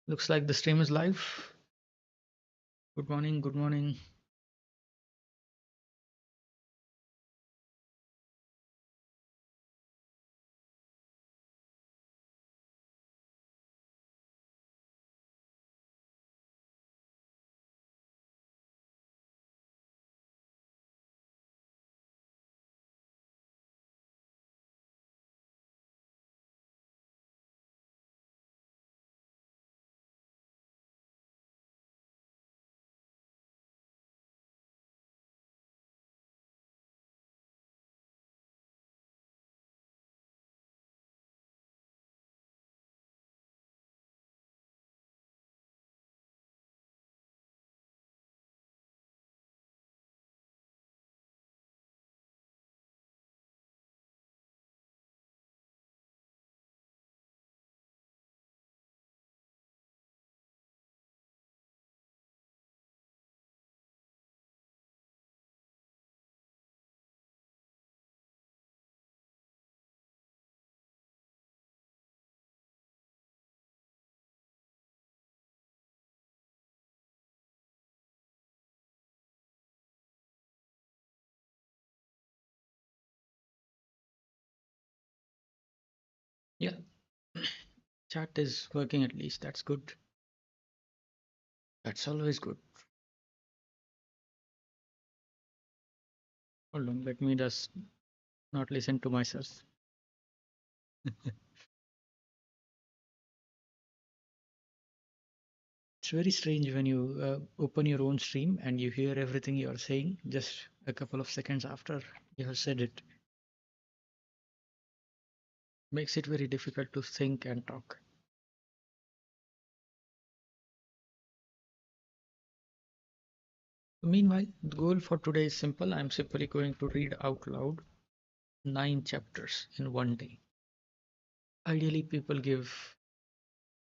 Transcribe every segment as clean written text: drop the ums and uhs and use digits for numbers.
Looks like the stream is live. Good morning. Good morning. Yeah, chat is working at least. That's good. That's always good. Hold on. Let me just not listen to myself. It's very strange when you open your own stream and you hear everything you're saying just a couple of seconds after you have said it. Makes it very difficult to think and talk. Meanwhile, the goal for today is simple. I'm simply going to read out loud 9 chapters in one day. Ideally, people give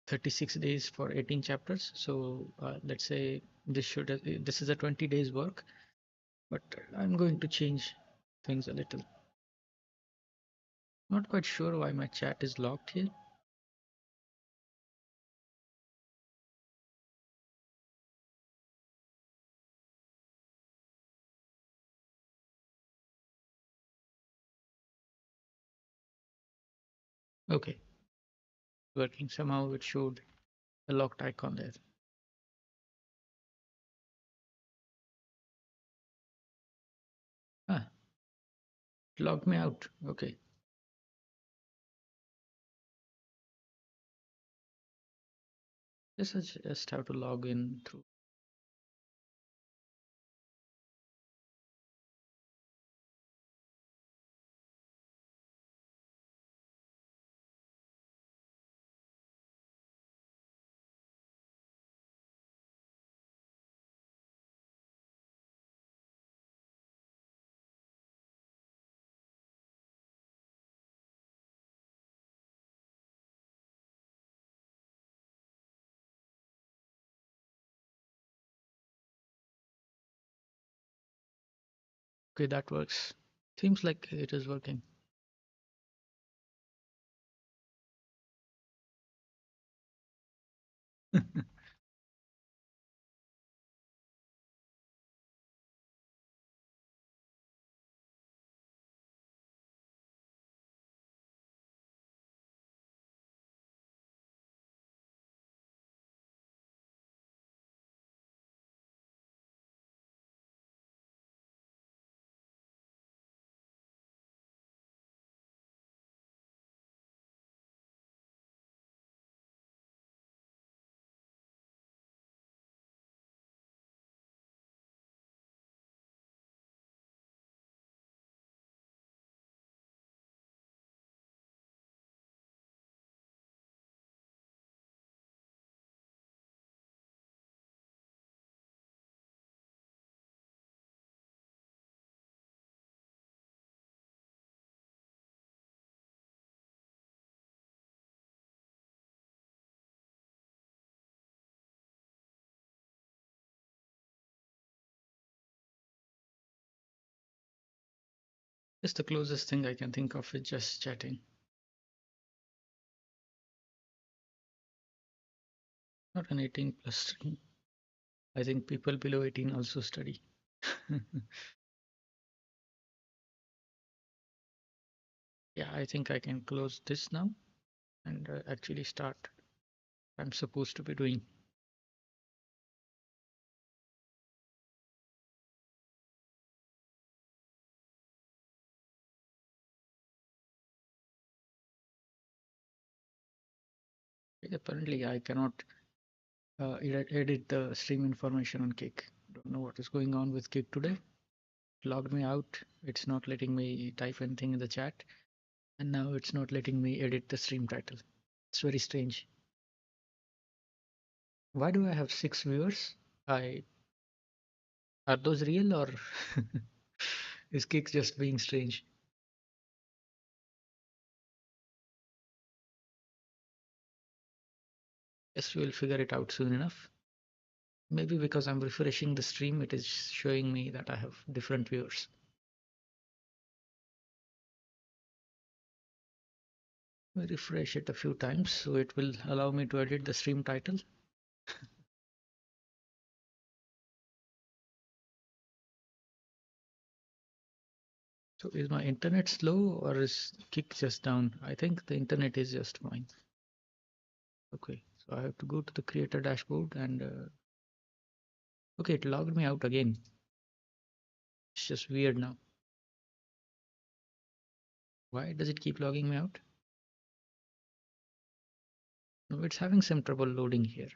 36 days for 18 chapters. So let's say this is a 20 days work, but I'm going to change things a little. Not quite sure why my chat is locked here. Okay, working somehow. It showed a locked icon there. Ah, it logged me out. Okay, this is just how to log in through. Okay, that works. Seems like it is working. Just the closest thing I can think of is just chatting. Not an 18 plus stream. I think people below 18 also study. Yeah, I think I can close this now and actually start what I'm supposed to be doing. Apparently, I cannot edit the stream information on Kick. Don't know what is going on with Kick today. Logged me out. It's not letting me type anything in the chat. And now it's not letting me edit the stream title. It's very strange. Why do I have 6 viewers? I Are those real or is Kick just being strange? Guess we'll figure it out soon enough. Maybe because I'm refreshing the stream, it is showing me that I have different viewers. I refresh it a few times so it will allow me to edit the stream title. So is my internet slow or is Kick just down? I think the internet is just fine. Okay, so I have to go to the creator dashboard and okay, it logged me out again. It's just weird now. Why does it keep logging me out? No, it's having some trouble loading here.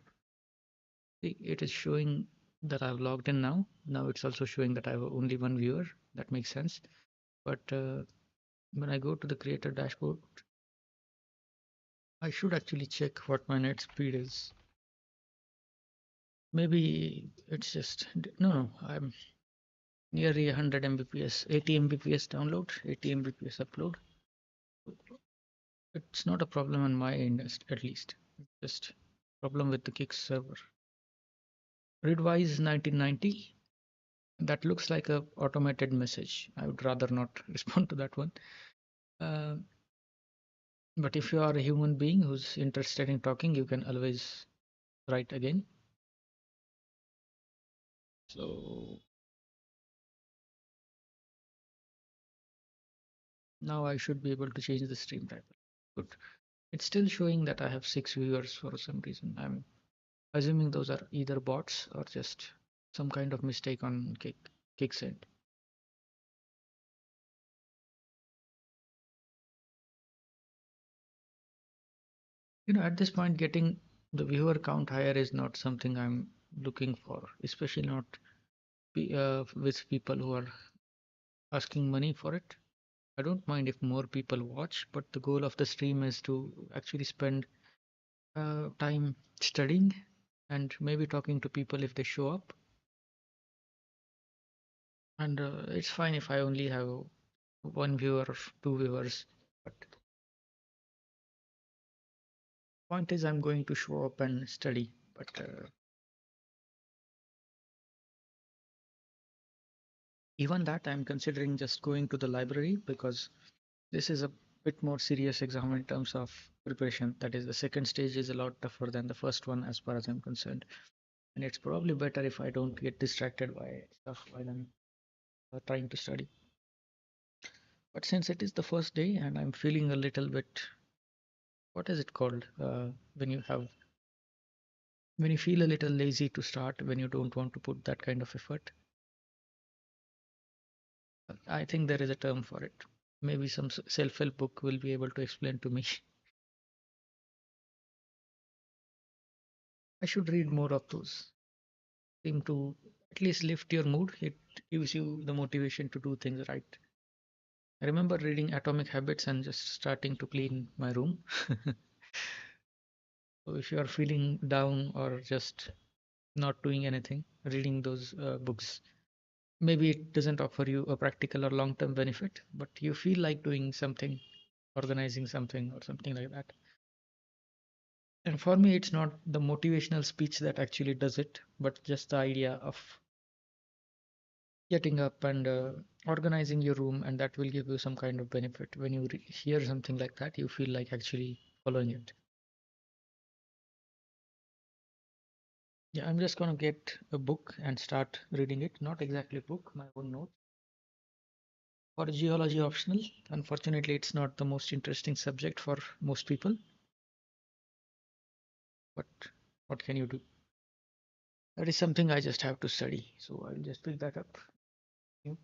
See, it is showing that I've logged in now. Now it's also showing that I have only one viewer. That makes sense. But when I go to the creator dashboard, I should actually check what my net speed is. Maybe it's just no. I'm nearly 100 Mbps, 80 Mbps download, 80 Mbps upload. It's not a problem on my end, at least. It's just problem with the Kick server. Readwise 1990. That looks like a automated message. I would rather not respond to that one. Uh, but if you are a human being who's interested in talking, you can always write again. So now I should be able to change the stream title. Good. It's still showing that I have 6 viewers for some reason. I'm assuming those are either bots or just some kind of mistake on Kick's end. At this point, getting the viewer count higher is not something I'm looking for, especially not with people who are asking money for it. I don't mind if more people watch, but the goal of the stream is to actually spend time studying and maybe talking to people if they show up. And it's fine if I only have one viewer or 2 viewers. But point is, I'm going to show up and study. But even that, I'm considering just going to the library because this is a bit more serious exam in terms of preparation. That is, the second stage is a lot tougher than the first one, as far as I'm concerned. And it's probably better if I don't get distracted by stuff while I'm trying to study. But since it is the first day and I'm feeling a little bit, what is it called? When you feel a little lazy to start, when you don't want to put that kind of effort, I think there is a term for it. Maybe some self-help book will be able to explain to me. I should read more of those. Seem to at least lift your mood. It gives you the motivation to do things right. I remember reading Atomic Habits and just starting to clean my room. So if you are feeling down or just not doing anything, reading those books, maybe it doesn't offer you a practical or long-term benefit, but you feel like doing something, organizing something or something like that. And for me, it's not the motivational speech that actually does it, but just the idea of getting up and organizing your room, and that will give you some kind of benefit. When you hear something like that, you feel like actually following it. Yeah, I'm just gonna get a book and start reading it. Not exactly a book, my own notes. For geology optional, unfortunately, it's not the most interesting subject for most people, but what can you do? That is something I just have to study. So I'll just pick that up. You-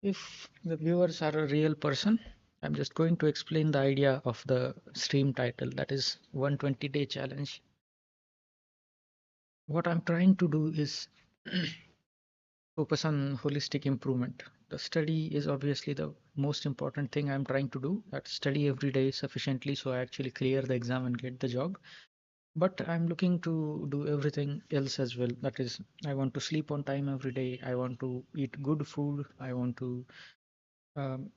If the viewers are a real person, I'm just going to explain the idea of the stream title, that is 120-day challenge. What I'm trying to do is focus on holistic improvement. The study is obviously the most important thing I'm trying to do. That study every day sufficiently so I actually clear the exam and get the job. But I'm looking to do everything else as well. That is, I want to sleep on time every day. I want to eat good food. I want to um,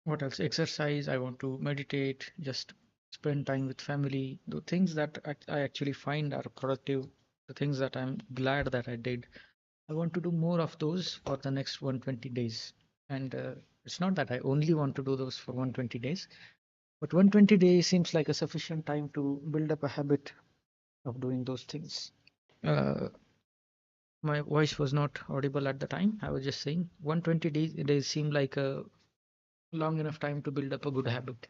what else? Exercise. I want to meditate. Just spend time with family. The things that I actually find are productive. The things that I'm glad that I did. I want to do more of those for the next 120 days. And it's not that I only want to do those for 120 days, but 120 days seems like a sufficient time to build up a habit of doing those things. Uh, my voice was not audible at the time. I was just saying 120 days seem like a long enough time to build up a good habit.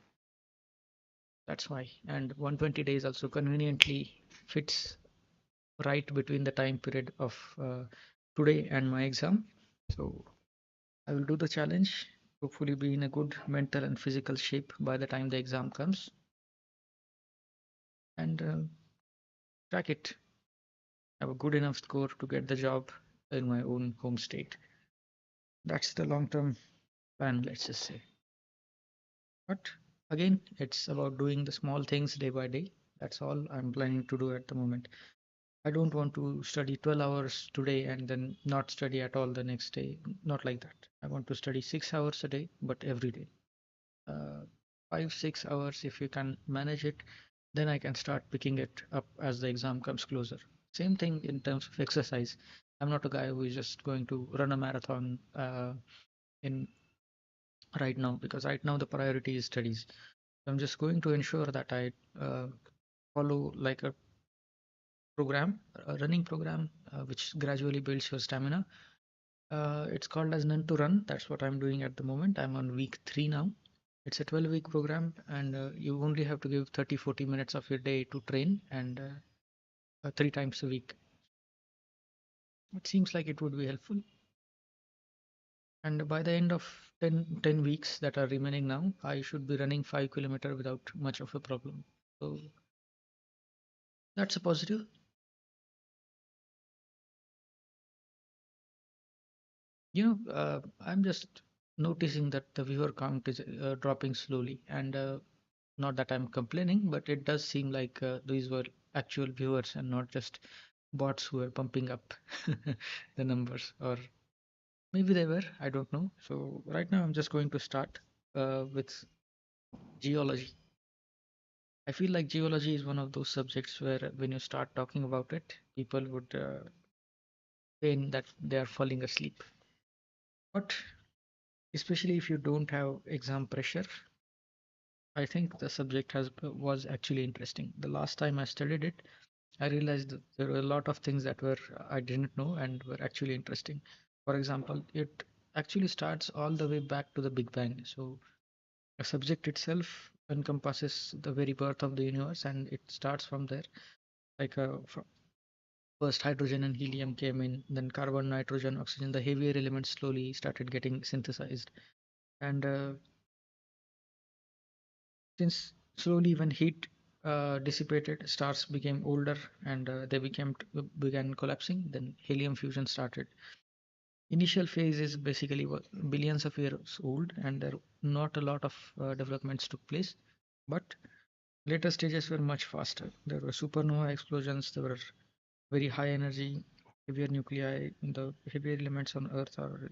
That's why. And 120 days also conveniently fits right between the time period of today and my exam. So I will do the challenge, hopefully be in a good mental and physical shape by the time the exam comes, and track it. Have a good enough score to get the job in my own home state. That's the long-term plan, let's just say. But again, it's about doing the small things day by day. That's all I'm planning to do at the moment. I don't want to study 12 hours today and then not study at all the next day. Not like that. I want to study 6 hours a day, but every day. uh, 5 6 hours, if you can manage it, then I can start picking it up as the exam comes closer. Same thing in terms of exercise. I'm not a guy who is just going to run a marathon in right now, because right now the priority is studies. I'm just going to ensure that I follow like a program, a running program, which gradually builds your stamina. It's called as None to Run. That's what I'm doing at the moment. I'm on week 3 now. It's a 12-week program, and you only have to give 30 40 minutes of your day to train, and 3 times a week. It seems like it would be helpful. And by the end of 10 weeks that are remaining now, I should be running 5 kilometers without much of a problem. So that's a positive. I'm just noticing that the viewer count is dropping slowly, and not that I'm complaining, but it does seem like these were actual viewers and not just bots who were pumping up the numbers, or maybe they were, I don't know. So right now I'm just going to start with geology. I feel like geology is one of those subjects where when you start talking about it, people would feign that they are falling asleep. But especially if you don't have exam pressure, I think the subject has was actually interesting. The last time I studied it, I realized that there were a lot of things that were I didn't know and were actually interesting. For example, it actually starts all the way back to the Big Bang. So a subject itself encompasses the very birth of the universe, and it starts from there. Like first hydrogen and helium came in, then carbon, nitrogen, oxygen, the heavier elements slowly started getting synthesized. And since slowly when heat dissipated, stars became older, and they began collapsing. Then helium fusion started. Initial phase is basically billions of years old, and there not a lot of developments took place. But later stages were much faster. There were supernova explosions. There were very high energy, heavier nuclei. The heavier elements on Earth are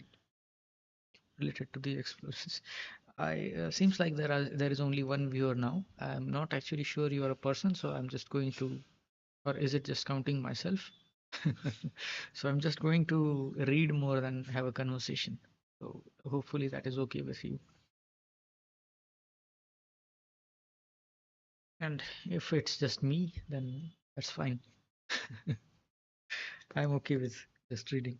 related to the explosions. I seems like there is only one viewer now. I'm not actually sure you are a person, so I'm just going to, or is it just counting myself? So I'm just going to read more than have a conversation. So hopefully that is okay with you. And if it's just me, then that's fine. I'm okay with just reading.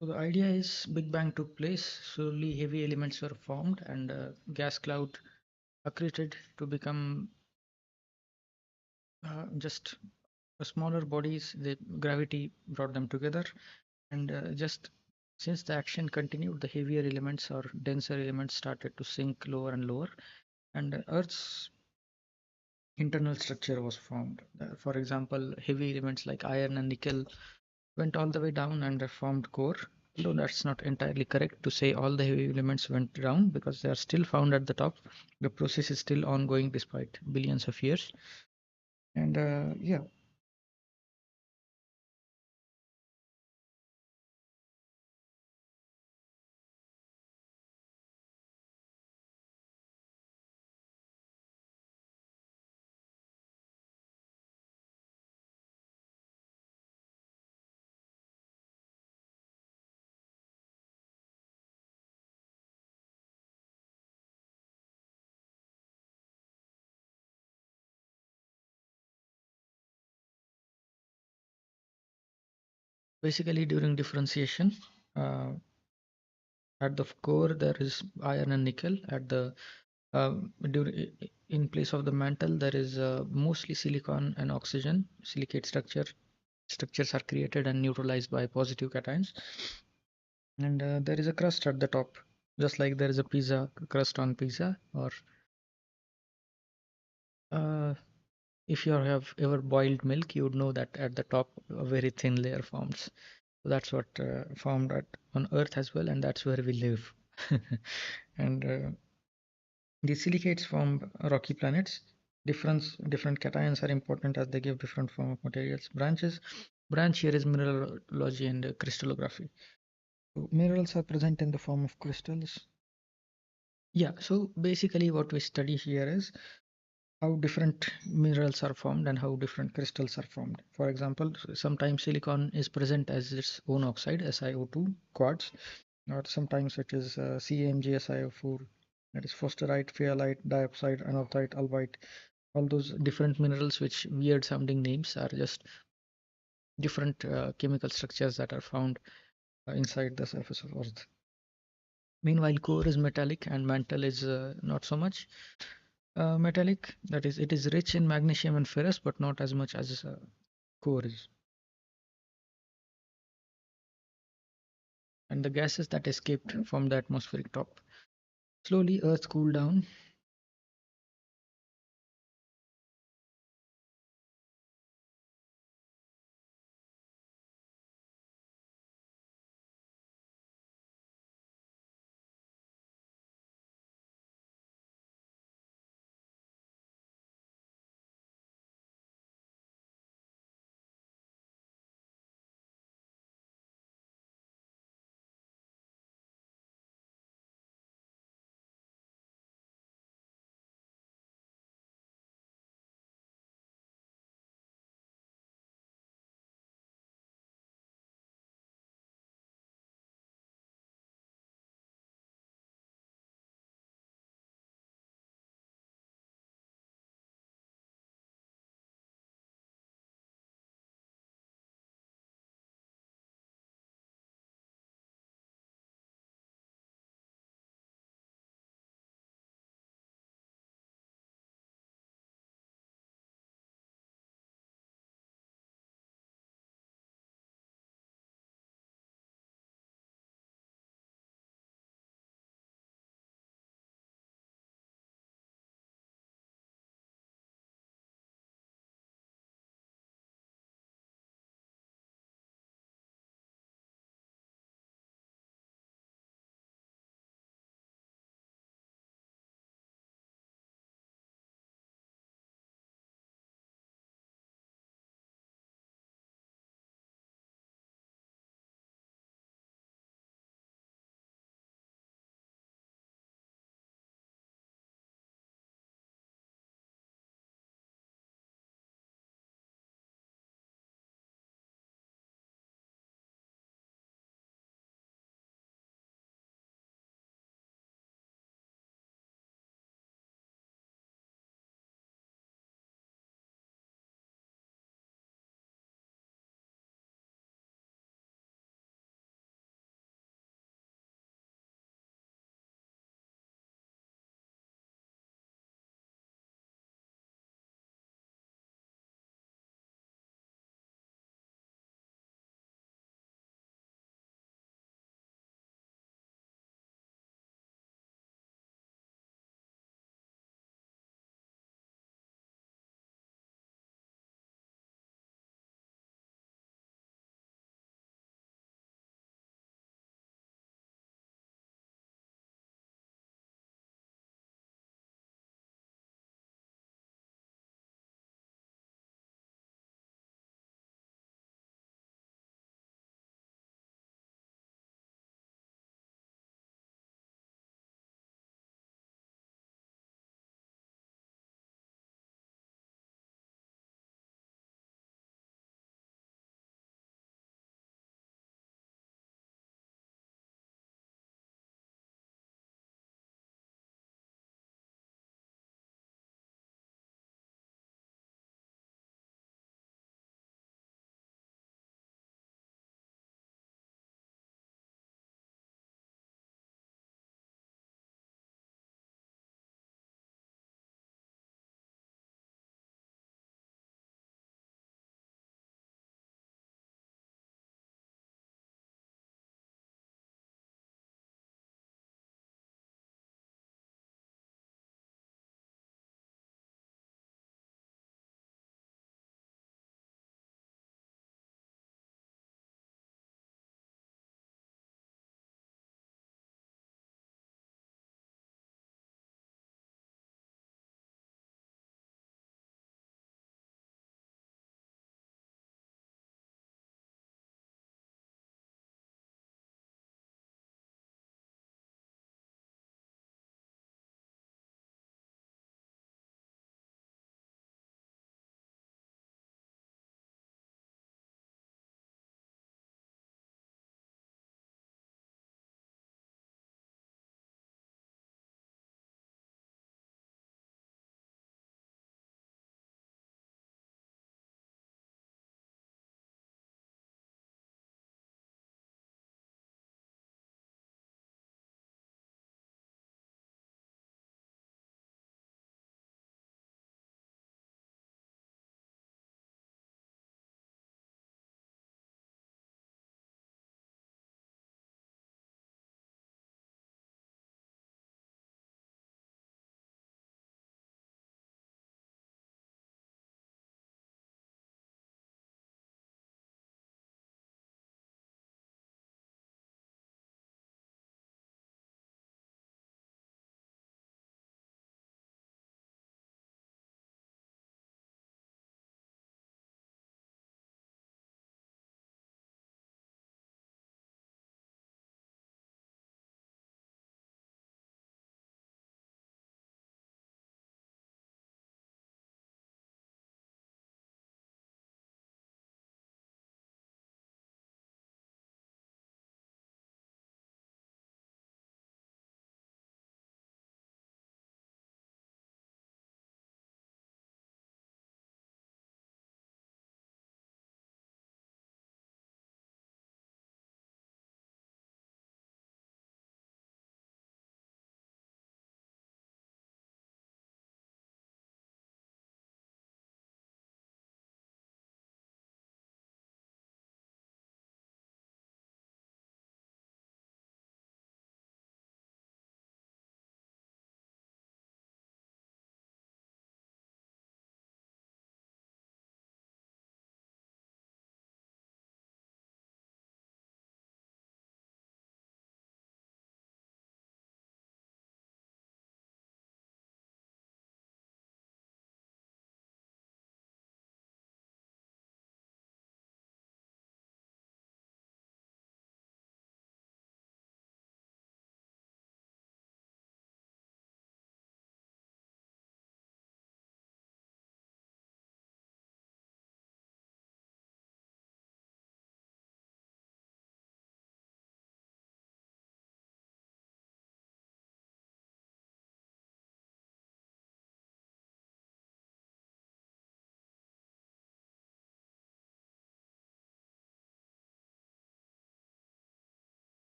So the idea is Big Bang took place, slowly heavy elements were formed, and gas cloud accreted to become just smaller bodies. The gravity brought them together, and just since the action continued, the heavier elements or denser elements started to sink lower and lower, and Earth's internal structure was formed. For example, heavy elements like iron and nickel went all the way down and formed core. Though that's not entirely correct to say all the heavy elements went down because they are still found at the top. The process is still ongoing despite billions of years. And yeah, basically during differentiation, uh, at the core there is iron and nickel. At the in place of the mantle, there is mostly silicon and oxygen. Silicate structures are created and neutralized by positive cations. And there is a crust at the top, just like there is a pizza crust on pizza. Or uh, if you have ever boiled milk, you would know that at the top a very thin layer forms. So that's what formed on Earth as well, and that's where we live. And the silicates form rocky planets. Different cations are important as they give different form of materials. Branch here is mineralogy and crystallography. So minerals are present in the form of crystals. Yeah, so basically what we study here is how different minerals are formed and how different crystals are formed. For example, sometimes silicon is present as its own oxide, SiO2, quartz, or sometimes it is CaMgSiO4, that is forsterite, fayalite, diopside, anorthite, albite. All those different minerals, which weird sounding names, are just different chemical structures that are found inside the surface of Earth. Meanwhile, core is metallic and mantle is not so much metallic. That is, it is rich in magnesium and ferrous, but not as much as core is. And the gases that escaped from the atmospheric top. Slowly, Earth cooled down.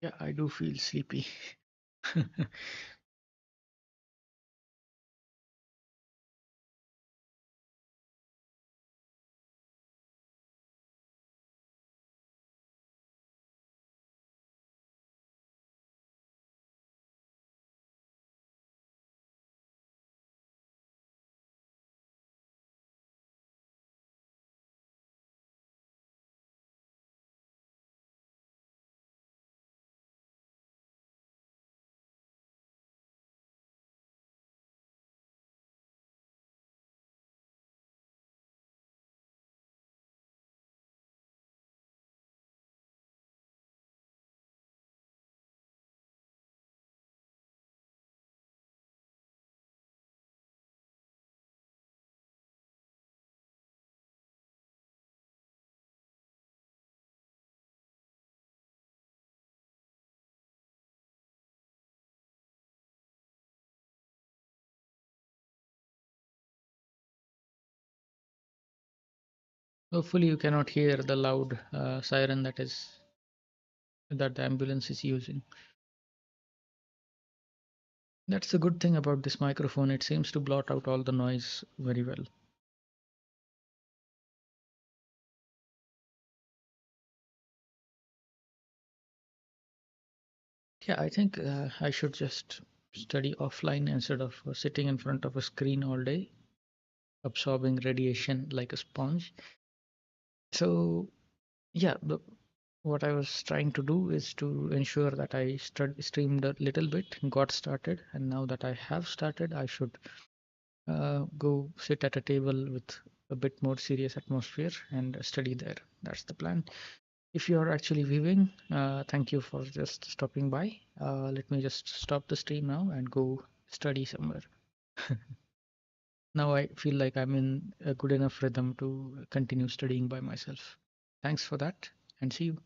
Yeah, I do feel sleepy. Hopefully, you cannot hear the loud siren that the ambulance is using. That's the good thing about this microphone. It seems to blot out all the noise very well. Yeah, I think I should just study offline instead of sitting in front of a screen all day, absorbing radiation like a sponge. So, yeah, what I was trying to do is to ensure that I streamed a little bit, got started, and now that I have started, I should go sit at a table with a bit more serious atmosphere and study there. That's the plan. If you are actually viewing, thank you for just stopping by. Let me just stop the stream now and go study somewhere. Now I feel like I'm in a good enough rhythm to continue studying by myself. Thanks for that and see you.